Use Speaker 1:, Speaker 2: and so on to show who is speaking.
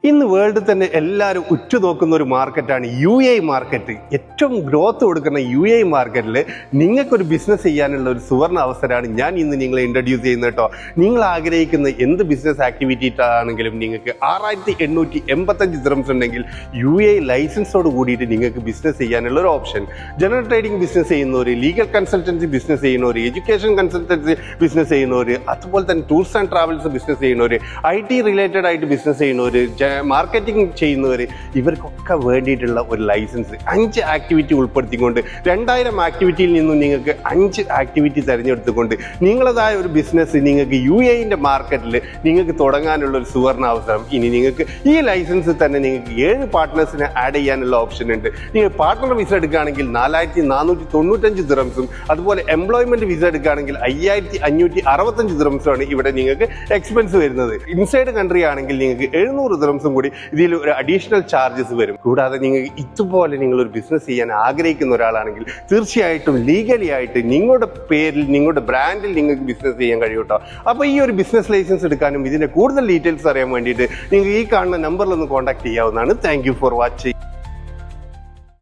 Speaker 1: ഇന്ന് വേൾഡിൽ തന്നെ എല്ലാവരും ഉറ്റുനോക്കുന്ന ഒരു മാർക്കറ്റാണ് UAE മാർക്കറ്റ്. ഏറ്റവും ഗ്രോത്ത് കൊടുക്കുന്ന UAE മാർക്കറ്റിൽ നിങ്ങൾക്കൊരു ബിസിനസ് ചെയ്യാനുള്ള ഒരു സുവർണ അവസരമാണ് ഞാൻ ഇന്ന് നിങ്ങളെ ഇൻട്രൊഡ്യൂസ് ചെയ്യുന്നത് കേട്ടോ. നിങ്ങൾ ആഗ്രഹിക്കുന്ന എന്ത് ബിസിനസ് ആക്ടിവിറ്റി ആണെങ്കിലും നിങ്ങൾക്ക് 6885 ദിർഹംസ് ഉണ്ടെങ്കിൽ UAE ലൈസൻസോട് കൂടിയിട്ട് നിങ്ങൾക്ക് ബിസിനസ് ചെയ്യാനുള്ള ഒരു ഓപ്ഷൻ. ജനറൽ ട്രേഡിംഗ് ബിസിനസ് ചെയ്യുന്നവർ, ലീഗൽ കൺസൾട്ടൻസി ബിസിനസ് ചെയ്യുന്നവർ, എഡ്യൂക്കേഷൻ കൺസൾട്ടൻസി ബിസിനസ് ചെയ്യുന്നവർ, അതുപോലെ തന്നെ ടൂർസ് ആൻഡ് ട്രാവൽസ് ബിസിനസ് ചെയ്യുന്നവർ, IT റിലേറ്റഡ് ആയിട്ട് ബിസിനസ് ചെയ്യുന്നവർ, മാർക്കറ്റിംഗ് ചെയ്യുന്നവർ, ഇവർക്കൊക്കെ വേണ്ടിയിട്ടുള്ള ഒരു ലൈസൻസ് 5 ആക്ടിവിറ്റി ഉൾപ്പെടുത്തിക്കൊണ്ട് 2000 ആക്ടിവിറ്റിയിൽ നിന്നും നിങ്ങൾക്ക് 5 ആക്ടിവിറ്റി തിരഞ്ഞെടുത്തുകൊണ്ട് നിങ്ങളതായ ഒരു ബിസിനസ് നിങ്ങൾക്ക് UAE മാർക്കറ്റിൽ നിങ്ങൾക്ക് തുടങ്ങാനുള്ള ഒരു സുവർണ അവസരം. ഇനി നിങ്ങൾക്ക് ഈ ലൈസൻസിൽ തന്നെ നിങ്ങൾക്ക് 7 പാർട്ട്നേഴ്സിനെ ആഡ് ചെയ്യാനുള്ള ഓപ്ഷൻ ഉണ്ട്. നിങ്ങൾ പാർട്ട്ണർ വിസ എടുക്കുകയാണെങ്കിൽ 4495 ദിർഹംസും, അതുപോലെ എംപ്ലോയ്മെന്റ് വിസ എടുക്കുകയാണെങ്കിൽ 5565 ദിർഹംസുമാണ് ഇവിടെ നിങ്ങൾക്ക് എക്സ്പെൻസ് വരുന്നത്. ഇൻസൈഡ് കൺട്രി ആണെങ്കിൽ നിങ്ങൾക്ക് 700 ദിർഹംസും കൂടി ഇതിൽ ഒരു അഡീഷണൽ ചാർജസ് വരും. കൂടാതെ നിങ്ങൾക്ക് ഇതുപോലെ നിങ്ങളൊരു ബിസിനസ് ചെയ്യാൻ ആഗ്രഹിക്കുന്ന ഒരാളാണെങ്കിൽ തീർച്ചയായിട്ടും ലീഗലി ആയിട്ട് നിങ്ങളുടെ പേരിൽ, നിങ്ങളുടെ ബ്രാൻഡിൽ നിങ്ങൾക്ക് ബിസിനസ് ചെയ്യാൻ കഴിയും കേട്ടോ. അപ്പോൾ ഈ ഒരു ബിസിനസ് ലൈസൻസ് എടുക്കാനും ഇതിന്റെ കൂടുതൽ ഡീറ്റെയിൽസ് അറിയാൻ വേണ്ടിയിട്ട് നിങ്ങൾക്ക് ഈ കാണുന്ന നമ്പറിൽ ഒന്ന് കോൺടാക്ട് ചെയ്യാവുന്നതാണ്. Thank you for watching.